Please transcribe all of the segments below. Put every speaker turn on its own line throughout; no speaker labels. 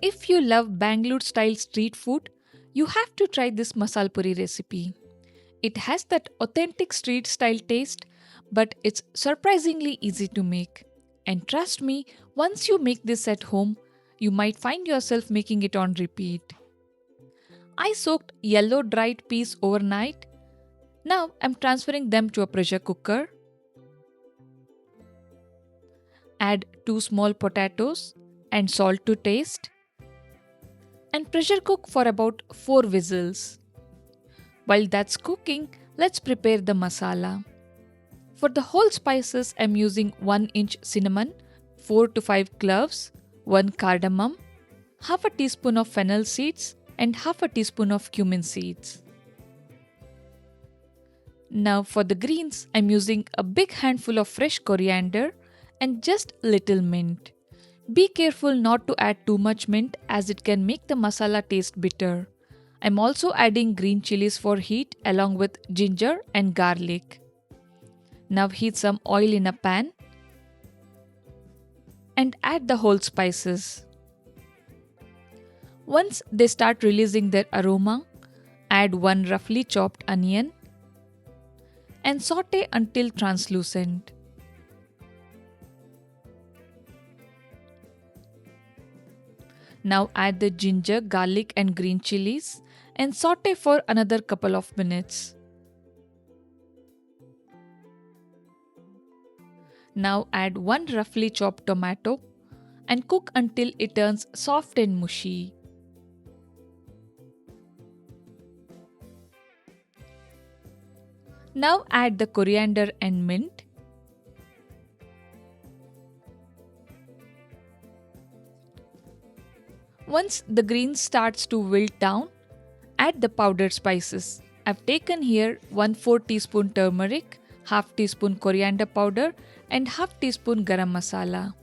If you love Bangalore-style street food, you have to try this masala puri recipe. It has that authentic street style taste, but it's surprisingly easy to make. And trust me, once you make this at home, you might find yourself making it on repeat. I soaked yellow dried peas overnight. Now I'm transferring them to a pressure cooker. Add 2 small potatoes and salt to taste and pressure cook for about 4 whistles. While that's cooking, let's prepare the masala. For the whole spices, I'm using 1 inch cinnamon, 4 to 5 cloves, 1 cardamom, half a teaspoon of fennel seeds, and half a teaspoon of cumin seeds. Now for the greens, I'm using a big handful of fresh coriander and just little mint. Be careful not to add too much mint as it can make the masala taste bitter. I'm also adding green chilies for heat along with ginger and garlic. Now heat some oil in a pan and add the whole spices. Once they start releasing their aroma, add 1 roughly chopped onion and saute until translucent. Now add the ginger, garlic and green chilies and saute for another couple of minutes. Now add 1 roughly chopped tomato and cook until it turns soft and mushy. Now add the coriander and mint. Once the green starts to wilt down, add the powdered spices. I've taken here 1/4 teaspoon turmeric, half teaspoon coriander powder and half teaspoon garam masala.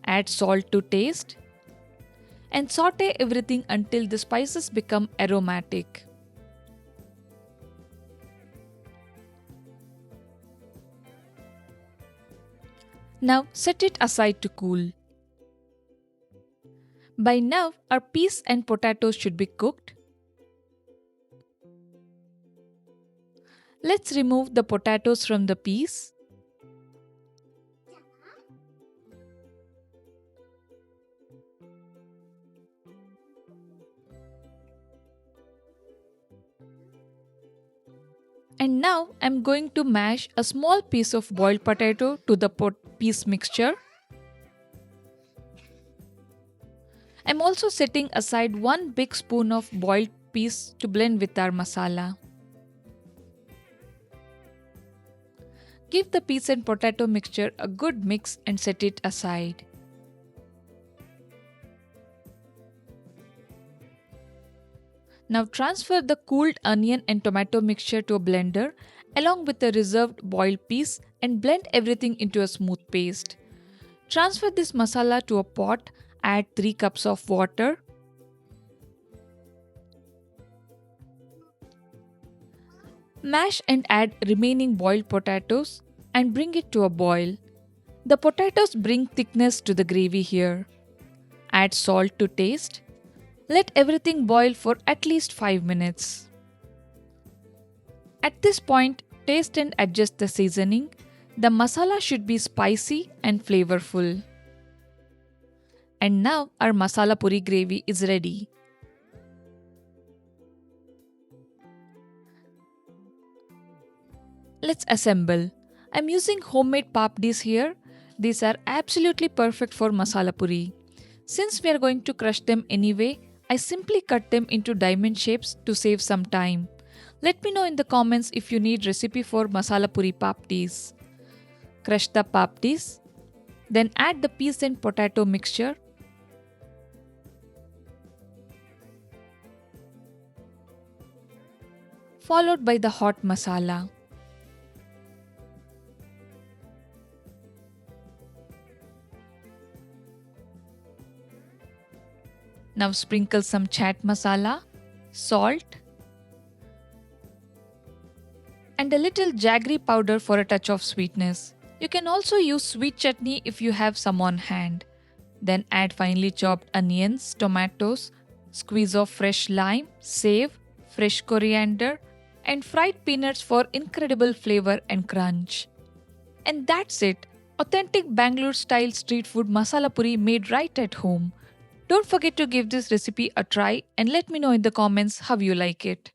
Add salt to taste and saute everything until the spices become aromatic. Now set it aside to cool. By now, our peas and potatoes should be cooked. Let's remove the potatoes from the peas. And now I'm going to mash a small piece of boiled potato to the peas mixture. I'm also setting aside 1 big spoon of boiled peas to blend with our masala. Give the peas and potato mixture a good mix and set it aside. Now transfer the cooled onion and tomato mixture to a blender along with the reserved boiled peas and blend everything into a smooth paste. Transfer this masala to a pot, add 3 cups of water. Mash and add remaining boiled potatoes and bring it to a boil. The potatoes bring thickness to the gravy here. Add salt to taste. Let everything boil for at least 5 minutes. At this point, taste and adjust the seasoning. The masala should be spicy and flavorful. And now our masala puri gravy is ready. Let's assemble. I'm using homemade papadis here. These are absolutely perfect for masala puri. Since we are going to crush them anyway, I simply cut them into diamond shapes to save some time. Let me know in the comments if you need recipe for masala puri papadis. Crush the papadis. Then add the peas and potato mixture. Followed by the hot masala. Now sprinkle some chaat masala, salt, and a little jaggery powder for a touch of sweetness. You can also use sweet chutney if you have some on hand. Then add finely chopped onions, tomatoes, squeeze of fresh lime, save, fresh coriander, and fried peanuts for incredible flavor and crunch. And that's it. Authentic Bangalore style street food masala puri made right at home. Don't forget to give this recipe a try and let me know in the comments how you like it.